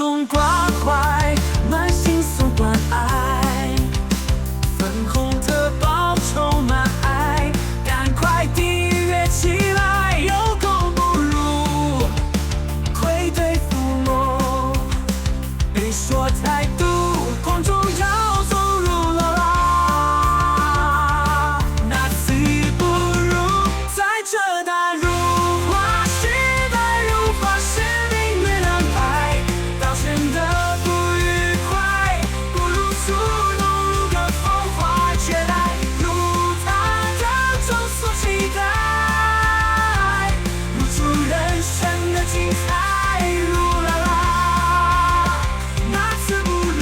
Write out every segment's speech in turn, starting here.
送关怀，满心送关爱，粉红特报充满爱，赶快订阅起来，有功不如愧对父母，别说态度，公众要走入了啦，那次不如在这大如花时代，如花是命运安排，表现的不愉快，不如触动如个风花绝代，如他的中所期待，如出人生的精彩，如啦啦，那次不如。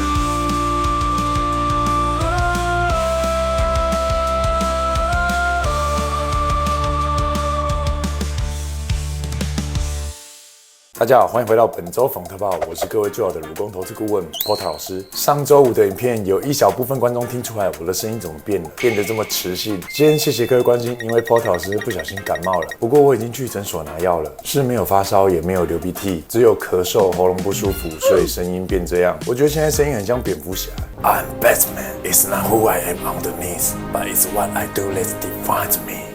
大家好，欢迎回到本周冯特报，我是各位最好的鲁工投资顾问 Porter 老师。上周五的影片有一小部分观众听出来我的声音怎么变了，变得这么磁性。先谢谢各位关心，因为 Porter 老师不小心感冒了，不过我已经去诊所拿药了，是没有发烧也没有流鼻涕，只有咳嗽、喉咙不舒服，所以声音变这样。我觉得现在声音很像蝙蝠侠。I'm Batman, it's not who I am underneath, but it's what I do that defines me.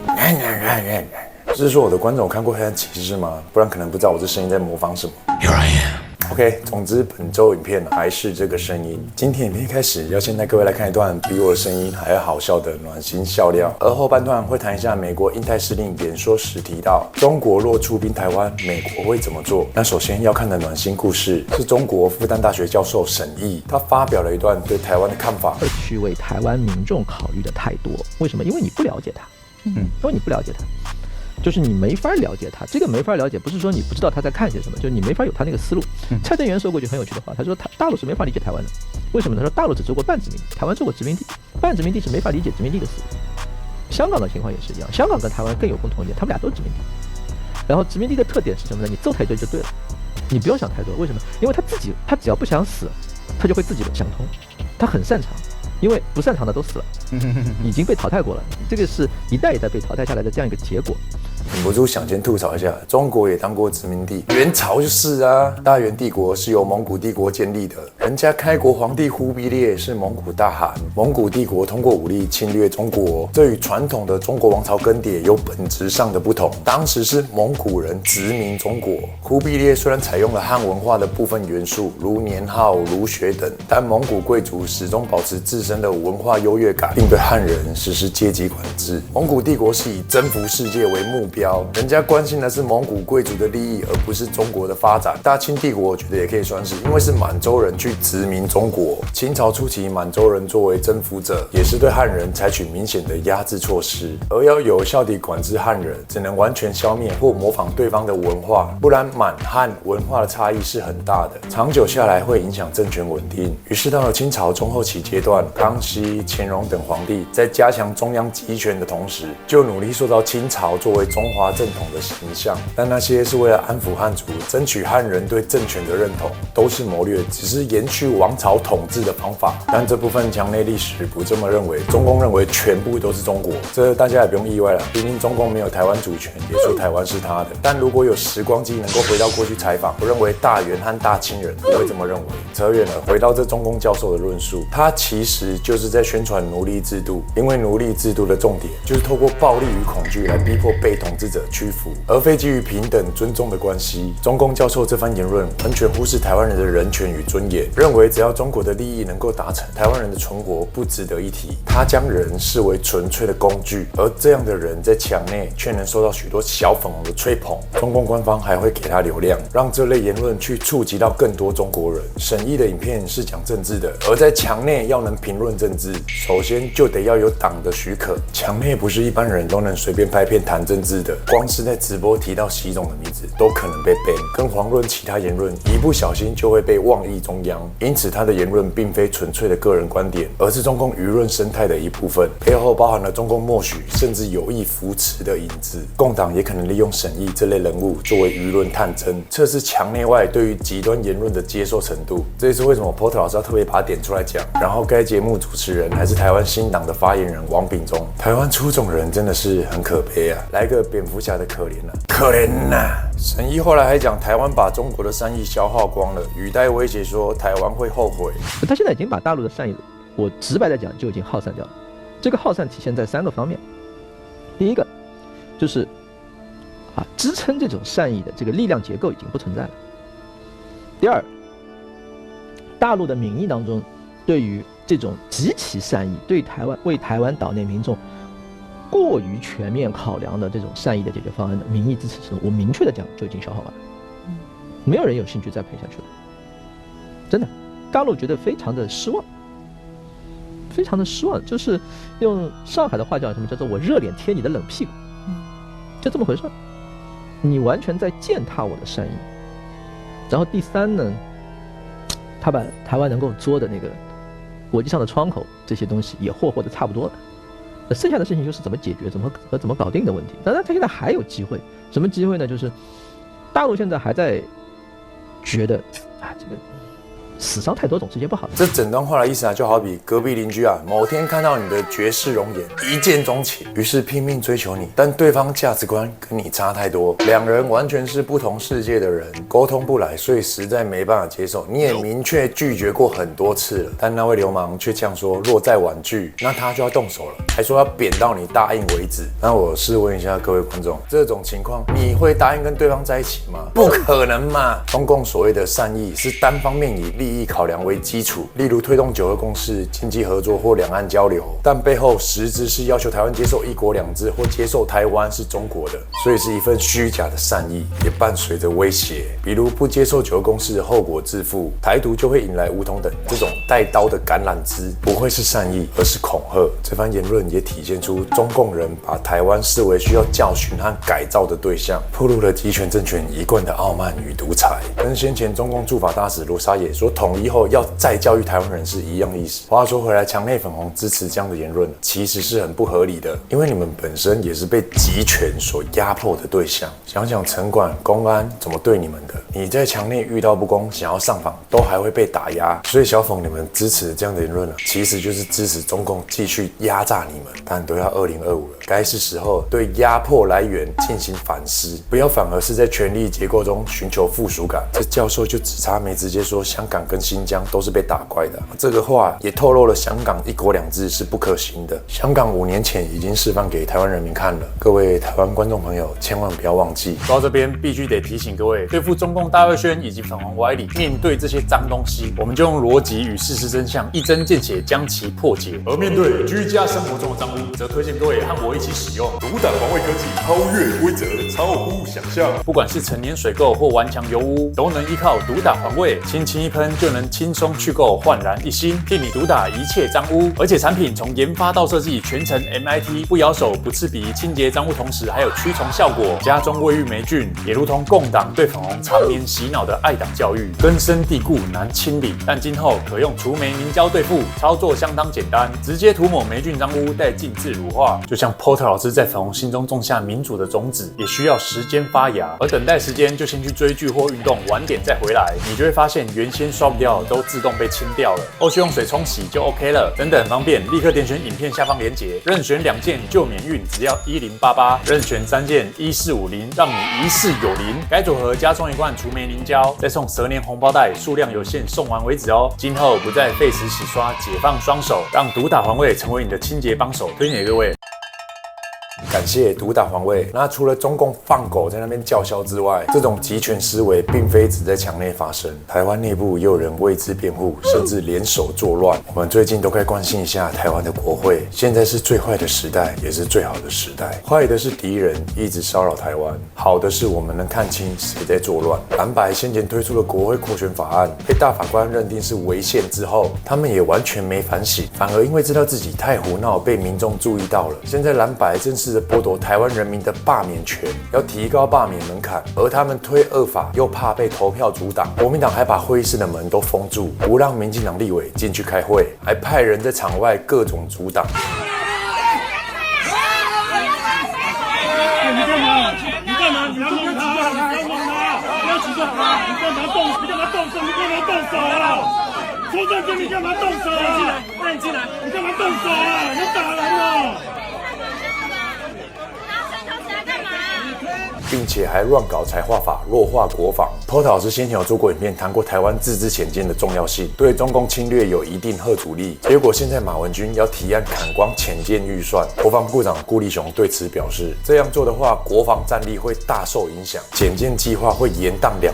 是说我的观众有看过《黑暗骑士》吗？不然可能不知道我这声音在模仿什么。Here I am。OK， 总之本周影片还是这个声音。今天影片一开始要先带各位来看一段比我的声音还要好笑的暖心笑料，而后半段会谈一下美国印太司令演说时提到中国若出兵台湾，美国会怎么做。那首先要看的暖心故事是中国复旦大学教授沈毅，他发表了一段对台湾的看法，去为台湾民众考虑的太多。为什么？因为你不了解他，因为你不了解他。就是你没法了解他，这个没法了解，不是说你不知道他在看些什么，就是你没法有他那个思路。蔡正元说过一句很有趣的话，他说大陆是没法理解台湾的，为什么？他说大陆只做过半殖民地，台湾做过殖民地，半殖民地是没法理解殖民地的思路。香港的情况也是一样，香港跟台湾更有共同点，他们俩都是殖民地。然后殖民地的特点是什么呢？你揍他一顿就对了，你不用想太多。为什么？因为他只要不想死，他就会自己想通，他很擅长。因为不擅长的都死了，已经被淘汰过了，这个是一代一代被淘汰下来的这样一个结果。忍不住想先吐槽一下，中国也当过殖民地，元朝就是啊。大元帝国是由蒙古帝国建立的，人家开国皇帝忽必烈是蒙古大汗，蒙古帝国通过武力侵略中国，这与传统的中国王朝更迭有本质上的不同。当时是蒙古人殖民中国，忽必烈虽然采用了汉文化的部分元素，如年号、儒学等，但蒙古贵族始终保持自身的文化优越感，并对汉人实施阶级管制。蒙古帝国是以征服世界为目标，人家关心的是蒙古贵族的利益，而不是中国的发展。大清帝国我觉得也可以算是，因为是满洲人去殖民中国。清朝初期，满洲人作为征服者，也是对汉人采取明显的压制措施。而要有效地管制汉人，只能完全消灭或模仿对方的文化，不然满汉文化的差异是很大的，长久下来会影响政权稳定。于是到了清朝中后期阶段，康熙、乾隆等皇帝在加强中央集权的同时，就努力塑造清朝作为中华正统的形象。但那些是为了安抚汉族，争取汉人对政权的认同，都是谋略，只是延续王朝统治的方法。但这部分墙内历史不这么认为，中共认为全部都是中国，这大家也不用意外了，毕竟中共没有台湾主权，也说台湾是他的。但如果有时光机能够回到过去采访，我认为大元和大清人不会这么认为。扯远了，回到这中共教授的论述，他其实就是在宣传奴隶制度，因为奴隶制度的重点就是透过暴力与恐惧来逼迫被统治者屈服，而非基于平等尊重的关系。中共教授这番言论完全忽视台湾人的人权与尊严，认为只要中国的利益能够达成，台湾人的存活不值得一提。他将人视为纯粹的工具，而这样的人在墙内却能受到许多小粉红的吹捧。中共官方还会给他流量，让这类言论去触及到更多中国人。沈毅的影片是讲政治的，而在墙内要能评论政治，首先就得要有党的许可。墙内不是一般人都能随便拍片谈政治的，光是在直播提到习总的名字都可能被 ban， 更遑论其他言论，一不小心就会被妄议中央。因此他的言论并非纯粹的个人观点，而是中共舆论生态的一部分，背后包含了中共默许甚至有意扶持的影子。共党也可能利用沈毅这类人物作为舆论探针，测试墙内外对于极端言论的接受程度。这也是为什么 Porter 老师要特别把它点出来讲。然后该节目主持人还是台湾新党的发言人王炳忠。台湾出种人真的是很可悲啊！来个蝙蝠侠的可怜啊，可怜呐！沈毅后来还讲，台湾把中国的善意消耗光了，语带威胁说台湾会后悔。他现在已经把大陆的善意，我直白的讲，就已经耗散掉了。这个耗散体现在3个方面，第一个就是支撑这种善意的这个力量结构已经不存在了。第二，大陆的民意当中对于这种极其善意，对为台湾岛内民众过于全面考量的这种善意的解决方案的民意支持程度，我明确的讲就已经消耗完了，没有人有兴趣再陪下去了。真的，大陆觉得非常的失望，非常的失望，就是用上海的话叫什么，叫做我热脸贴你的冷屁股，就这么回事。你完全在践踏我的善意。然后第三呢，他把台湾能够做的那个国际上的窗口这些东西也霍霍的差不多了。剩下的事情就是怎么解决、怎么搞定的问题。当然，他现在还有机会，什么机会呢？就是大陆现在还在觉得这个死伤太多总是一件不好的。这整段话的意思就好比隔壁邻居某天看到你的绝世容颜，一见钟情，于是拼命追求你，但对方价值观跟你差太多，两人完全是不同世界的人，沟通不来，所以实在没办法接受。你也明确拒绝过很多次了，但那位流氓却这样说：若再婉拒，那他就要动手了，还说要扁到你答应为止。那我试问一下各位观众，这种情况你会答应跟对方在一起吗？不可能嘛！中共所谓的善意是单方面以利益考量为基础，例如推动9二共识、经济合作或两岸交流，但背后实质是要求台湾接受1国2制或接受台湾是中国的，所以是一份虚假的善意，也伴随着威胁，比如不接受9二共识，后果自负，台独就会引来武统等这种带刀的橄榄枝，不会是善意，而是恐吓。这番言论也体现出中共人把台湾视为需要教训和改造的对象，暴露了集权政权一贯的傲慢与独裁，跟先前中共驻法大使罗沙野说统一后要再教育台湾人是一样意思。话说回来，墙内粉红支持这样的言论，其实是很不合理的，因为你们本身也是被集权所压迫的对象。想想城管、公安怎么对你们的，你在墙内遇到不公，想要上访，都还会被打压。所以小粉你们支持这样的言论其实就是支持中共继续压榨你们。但都要2025了，该是时候对压迫来源进行反思，不要反而是在权力结构中寻求附属感。这教授就只差没直接说香港跟新疆都是被打怪的，这个话也透露了香港1国2制是不可行的。香港5年前已经示范给台湾人民看了，各位台湾观众朋友千万不要忘记。说到这边必须得提醒各位，对付中共大外宣以及粉红歪理，面对这些脏东西，我们就用逻辑与事实真相一针见血将其破解。而面对居家生活中的脏污，则推荐各位和我一起使用独胆防卫科技，超越规则，超乎想象。不管是陈年水垢或顽强油污，都能依靠独打防卫，轻轻一喷就能轻松去垢，焕然一新，替你独打一切脏污。而且产品从研发到设计全程 MIT， 不咬手不刺鼻，清洁脏污同时还有驱虫效果，家中卫浴霉菌，也如同共党对粉红常年洗脑的爱党教育，根深蒂固难清理。但今后可用除霉凝胶对付，操作相当简单，直接涂抹霉菌脏污，待静置乳化。就像 Porter 老师在粉红心中种下民主的种子，也需要时间发芽。而等待时间就先去追剧或运动，晚点再回来，你就会发现原先刷不掉都自动被清掉了。后续用水冲洗就 OK 了，真的很方便。立刻点选影片下方连结，任选2件就免运，只要1088；任选3件1450，让你一世有灵。该组合加送1罐除霉凝胶，再送蛇年红包袋，数量有限，送完为止哦。今后不再费时洗刷，解放双手，让独打环卫成为你的清洁帮手，推荐给各位。感谢独打环卫。那除了中共放狗在那边叫嚣之外，这种集权思维并非只在墙内发生，台湾内部也有人为之辩护，甚至联手作乱。我们最近都该关心一下台湾的国会。现在是最坏的时代，也是最好的时代。坏的是敌人一直骚扰台湾，好的是我们能看清谁在作乱。蓝白先前推出的国会扩权法案，被大法官认定是违宪之后，他们也完全没反省，反而因为知道自己太胡闹，被民众注意到了。现在蓝白正式的剥夺台湾人民的罢免权，要提高罢免门槛，而他们推恶法又怕被投票阻挡，国民党还把会议室的门都封住，不让民进党立委进去开会，还派人在场外各种阻挡。你干嘛？你干嘛？你不要弄他！你不要弄他！不要起诉他！你干嘛动手？你干嘛动手？你干嘛动手啊？说真的，你干嘛动手啊？让你进来！你干嘛动手啊？你打人了！拿拳头起来干嘛？并且还乱搞财划法，弱化国防。Porter 老师先前有做过影片，谈过台湾自治潜舰的重要性，对中共侵略有一定吓阻力。结果现在马文君要提案砍光潜舰预算，国防部长顾立雄对此表示，这样做的话，国防战力会大受影响，潜舰计划会延宕2年。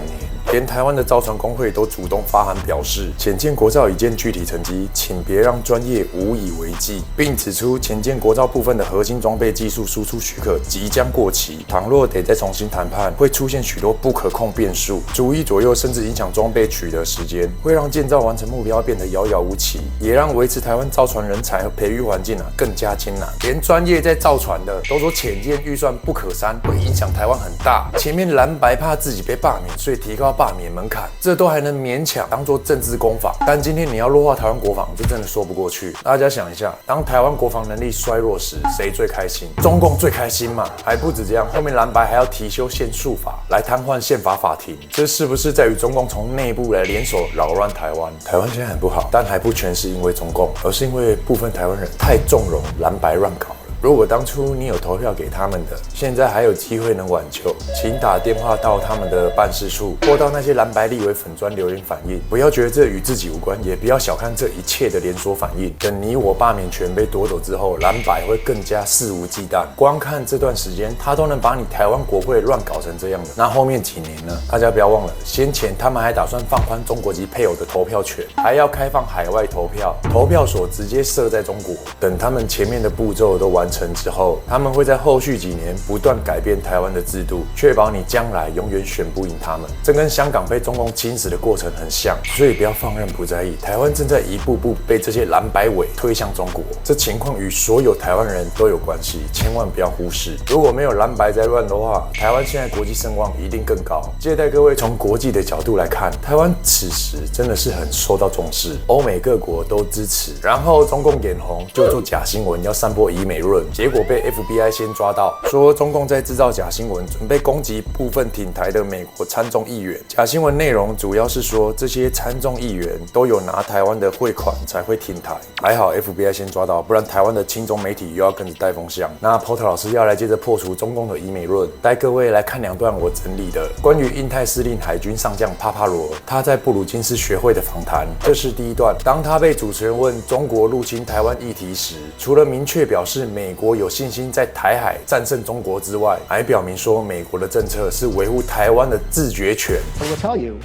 连台湾的造船工会都主动发函表示，潜舰国造已见具体成绩，请别让专业无以为继，并指出潜舰国造部分的核心装备技术输出许可即将过期，倘若得再重新谈判，会出现许多不可控变数，逐一左右甚至影响装备取得时间，会让建造完成目标变得遥遥无期，也让维持台湾造船人才和培育环境更加艰难。连专业在造船的都说潜舰预算不可删，会影响台湾很大。前面蓝白怕自己被罢免，所以提高罢免门槛，这都还能勉强当作政治攻防。但今天你要弱化台湾国防，这真的说不过去。大家想一下，当台湾国防能力衰弱时，谁最开心？中共最开心嘛？还不止这样，后面蓝白还要提修宪诉法来瘫痪宪法法庭，这是不是在与中共从内部来联手扰乱台湾？台湾现在很不好，但还不全是因为中共，而是因为部分台湾人太纵容蓝白乱搞。如果当初你有投票给他们的，现在还有机会能挽救，请打电话到他们的办事处，或到那些蓝白立委粉专留言反映。不要觉得这与自己无关，也不要小看这一切的连锁反应。等你我罢免权被夺走之后，蓝白会更加肆无忌惮。光看这段时间，他都能把你台湾国会乱搞成这样的，那后面几年呢？大家不要忘了，先前他们还打算放宽中国籍配偶的投票权，还要开放海外投票，投票所直接设在中国。等他们前面的步骤都完成之后，他们会在后续几年不断改变台湾的制度，确保你将来永远选不赢他们。这跟香港被中共侵蚀的过程很像，所以不要放任不在意。台湾正在一步步被这些蓝白委推向中国，这情况与所有台湾人都有关系，千万不要忽视。如果没有蓝白在乱的话，台湾现在国际声望一定更高。借带各位从国际的角度来看，台湾此时真的是很受到重视，欧美各国都支持，然后中共眼红就做假新闻，要散播以美论，结果被 FBI 先抓到，说中共在制造假新闻，准备攻击部分挺台的美国参众议员。假新闻内容主要是说这些参众议员都有拿台湾的汇款才会挺台，还好 FBI 先抓到，不然台湾的亲中媒体又要跟着带风向。那 Porter 老师要来接着破除中共的以美论，带各位来看2段我整理的关于印太司令海军上将帕帕罗他在布鲁金斯学会的访谈。这是第一段，当他被主持人问中国入侵台湾议题时，除了明确表示美国有信心在台海战胜中国之外，还表明说美国的政策是维护台湾的自决权。 I will tell you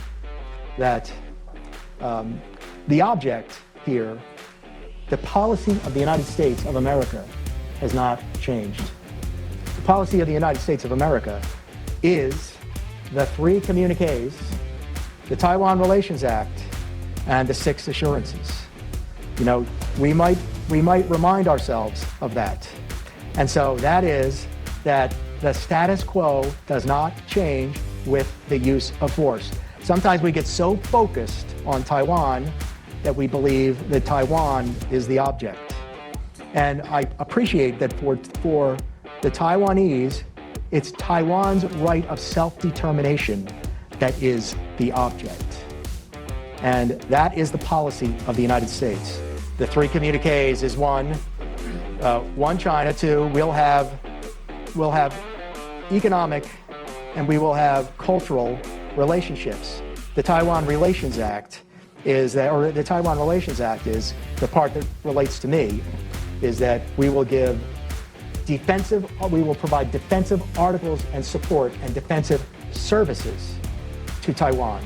that the object here, the policy of the United States of America has not changed. The policy of the United States of America is the 3 communiques, the Taiwan Relations Act, and the 6 assurances. You know, we might remind ourselves of that. And so that is that the status quo does not change with the use of force. Sometimes we get so focused on Taiwan that we believe that Taiwan is the object. And I appreciate that for the Taiwanese, it's Taiwan's right of self-determination that is the object. And that is the policy of the United States. The 3 communiques is one China, 2, we'll have economic and we will have cultural relationships. The Taiwan Relations Act is that, or the Taiwan Relations Act is the part that relates to me, is that we will provide defensive articles and support and defensive services to Taiwan.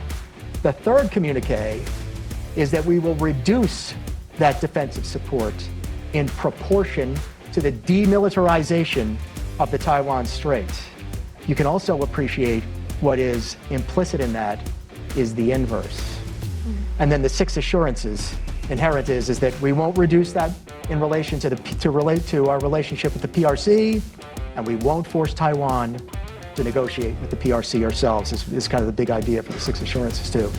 The 3rd communique is that we will reduce that defensive support in proportion to the demilitarization of the Taiwan Strait. You can also appreciate what is implicit in that is the inverse. And then the 6 assurances inherent is that we won't reduce that in relation to relate to our relationship with the PRC, and we won't force Taiwan to negotiate with the PRC ourselves. This is kind of the big idea for the 6 assurances too.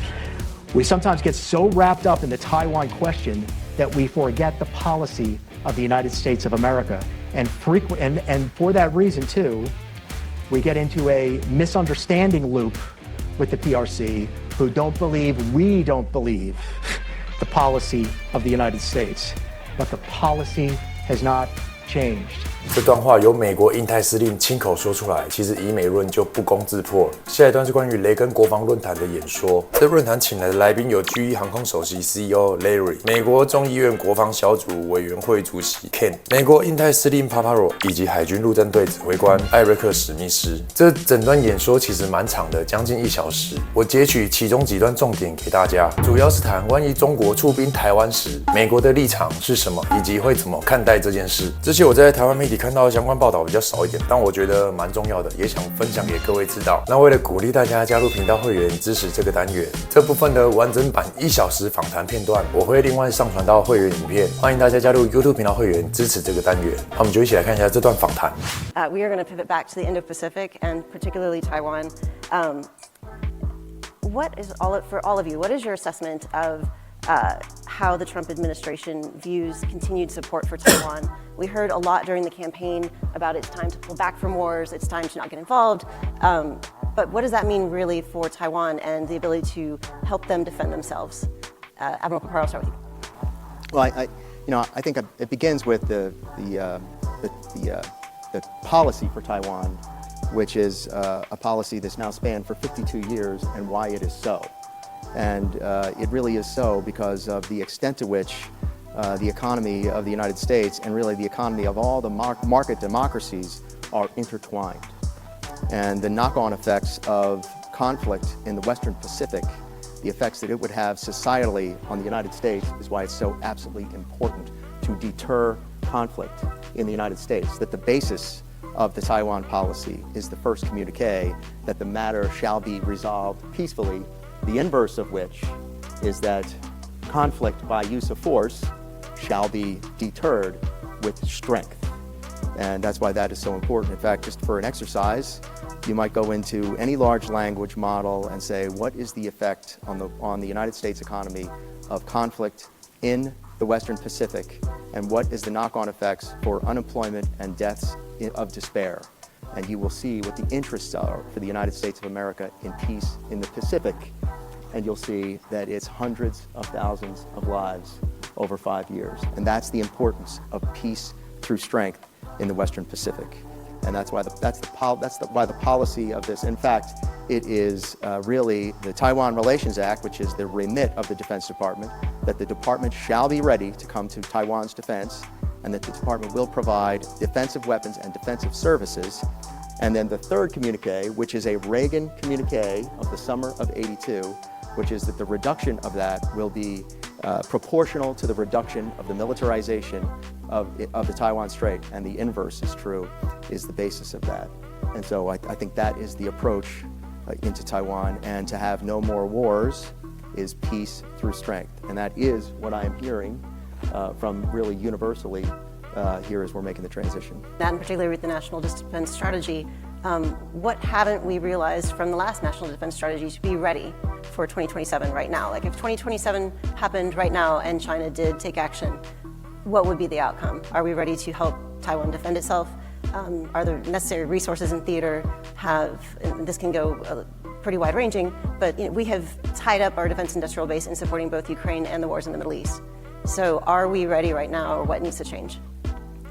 We sometimes get so wrapped up in the Taiwan question that we forget the policy of the United States of America. And for that reason too, we get into a misunderstanding loop with the PRC, who we don't believe the policy of the United States. But the policy has not changed. 这段话由美国印太司令亲口说出来，其实以美论就不攻自破了。下一段是关于雷根国防论坛的演说。这论坛请来的来宾有 GE 航空首席 CEO Larry、美国众议院国防小组委员会主席 Ken、美国印太司令 Paparo 以及海军陆战队指挥官艾瑞克·史密斯。这整段演说其实蛮长的，将近1小时。我截取其中几段重点给大家，主要是谈万一中国出兵台湾时，美国的立场是什么，以及会怎么看待这件事。这些我在台湾媒体看到的相关报道比较少一点，但我觉得蛮重要的，也想分享给各位知道。那为了鼓励大家加入频道会员支持这个单元，这部分的完整版1小时访谈片段，我会另外上传到会员影片，欢迎大家加入 YouTube 频道会员支持这个单元。那我们就一起来看一下这段访谈。We are going to pivot back to the Indo-Pacific and particularly Taiwan. For all of you, what is your assessment of how the Trump administration views continued support for Taiwan? We heard a lot during the campaign about it's time to pull back from wars, it's time to not get involved. But what does that mean really for Taiwan and the ability to help them defend themselves? Admiral Paparo, I'll start with you. Well, I think it begins with the policy for Taiwan, which is a policy that's now spanned for 52 years, and why it is so. And it really is so because of the extent to which the economy of the United States and really the economy of all the market democracies are intertwined. And the knock-on effects of conflict in the Western Pacific, the effects that it would have societally on the United States, is why it's so absolutely important to deter conflict in the United States, that the basis of the Taiwan policy is the first communique that the matter shall be resolved peacefully, the inverse of which is that conflict by use of force shall be deterred with strength. And that's why that is so important. In fact, just for an exercise, you might go into any large language model and say, what is the effect on the United States economy of conflict in the Western Pacific, and what is the knock-on effects for unemployment and deaths of despair? And you will see what the interests are for the United States of America in peace in the Pacific. And you'll see that it's hundreds of thousands of lives over 5 years. And that's the importance of peace through strength in the Western Pacific. And that's why the policy of this, in fact, it is really the Taiwan Relations Act, which is the remit of the Defense Department, that the department shall be ready to come to Taiwan's defense, and that the department will provide defensive weapons and defensive services. And then the third communique, which is a Reagan communique of the summer of '82, which is that the reduction of that will be proportional to the reduction of the militarization of the Taiwan Strait, and the inverse is true, is the basis of that. And so I think that is the approach into Taiwan, and to have no more wars is peace through strength. And that is what I am hearing from really universally here as we're making the transition. That in particular with the National Defense Strategy, what haven't we realized from the last National Defense Strategy to be ready for 2027 right now? Like if 2027 happened right now and China did take action, what would be the outcome? Are we ready to help Taiwan defend itself? Are there necessary resources in theater? And this can go pretty wide-ranging, but we have tied up our defense industrial base in supporting both Ukraine and the wars in the Middle East. So are we ready right now, or what needs to change?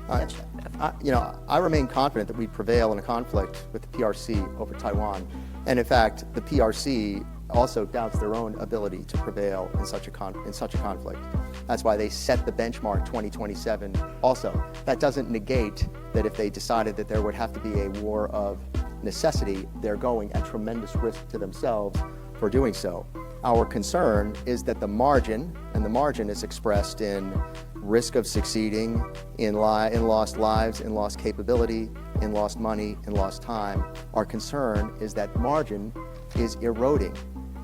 I remain confident that we prevail in a conflict with the PRC over Taiwan. And in fact, the PRC also doubts their own ability to prevail in such a conflict. That's why they set the benchmark 2027 also. That doesn't negate that if they decided that there would have to be a war of necessity, they're going at tremendous risk to themselves for doing so. Our concern is that the margin, and the margin is expressed in risk of succeeding, in lost lives, in lost capability, in lost money, in lost time. Our concern is that margin is eroding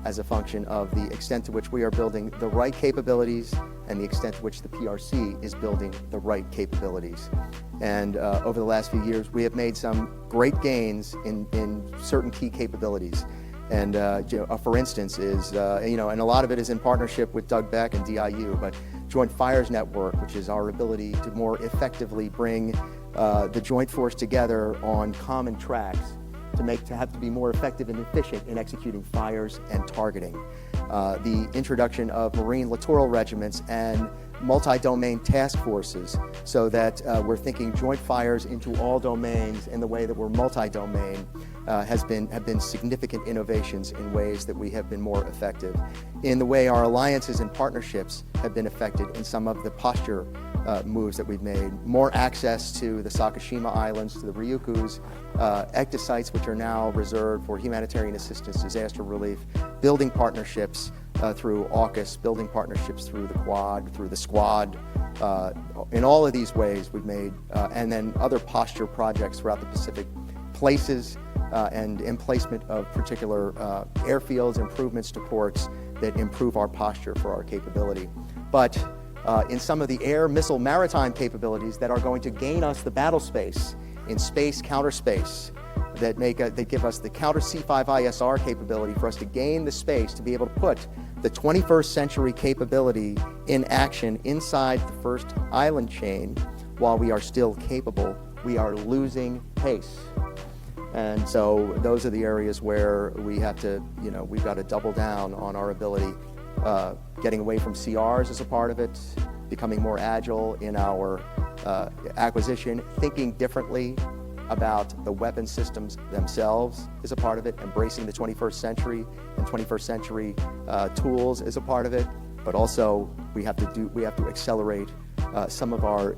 as a function of the extent to which we are building the right capabilities and the extent to which the PRC is building the right capabilities. And over the last few years, we have made some great gains in certain key capabilities. And for instance is, and a lot of it is in partnership with Doug Beck and DIU, but Joint Fires Network, which is our ability to more effectively bring the joint force together on common tracks to have to be more effective and efficient in executing fires and targeting. The introduction of Marine littoral regiments and multi-domain task forces so that we're thinking joint fires into all domains in the way that we're multi-domain have been significant innovations in ways that we have been more effective. In the way our alliances and partnerships have been affected in some of the posture moves that we've made. More access to the Sakishima Islands, to the Ryukyus, ECTA sites which are now reserved for humanitarian assistance, disaster relief, building partnerships through AUKUS, building partnerships through the Quad, through the Squad. In all of these ways we've made, and then other posture projects throughout the Pacific, places and emplacement of particular airfields, improvements to ports that improve our posture for our capability. But in some of the air, missile, maritime capabilities that are going to gain us the battle space in space, counter space, that give us the counter C5ISR capability for us to gain the space to be able to put the 21st century capability in action inside the first island chain while we are still capable. We are losing pace. And so those are the areas where we have to, we've got to double down on our ability, getting away from CRs as a part of it, becoming more agile in our acquisition, thinking differently about the weapon systems themselves is a part of it, embracing the 21st century and 21st century tools is a part of it, but also we have to accelerate some of our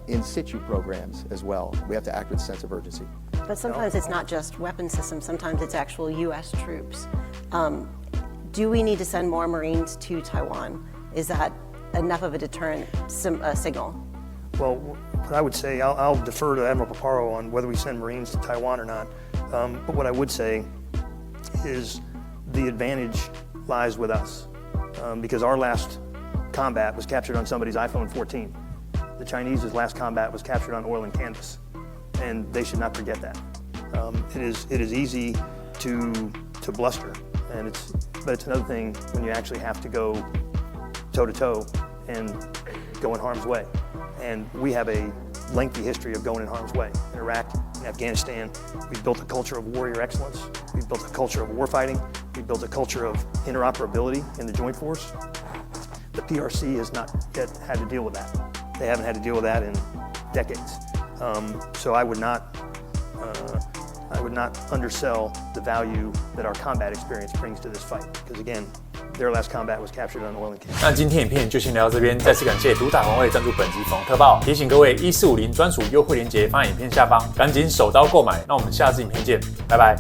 in situ programs as well. We have to act with a sense of urgency. But sometimes it's not just weapon systems, sometimes it's actual US troops. Do we need to send more Marines to Taiwan? Is that enough of a deterrent signal? Well, what I would say, I'll defer to Admiral Paparo on whether we send Marines to Taiwan or not. But what I would say is the advantage lies with us because our last combat was captured on somebody's iPhone 14. The Chinese's last combat was captured on oil and canvas, and they should not forget that. It is easy to bluster, but it's another thing when you actually have to go toe to toe and go in harm's way. And we have a lengthy history of going in harm's way. In Iraq, in Afghanistan, we've built a culture of warrior excellence. We've built a culture of warfighting. We've built a culture of interoperability in the Joint Force. The PRC has not yet had to deal with that. They haven't had to deal with that in decades. So I would not undersell the value that our combat experience brings to this fight. Because again, their last combat was captured on oil and canvas. 那今天影片就先聊到这边，再次感谢独塔防卫赞助本集粉红特报。提醒各位，1450专属优惠链接放在影片下方，赶紧手刀购买。那我们下次影片见，拜拜。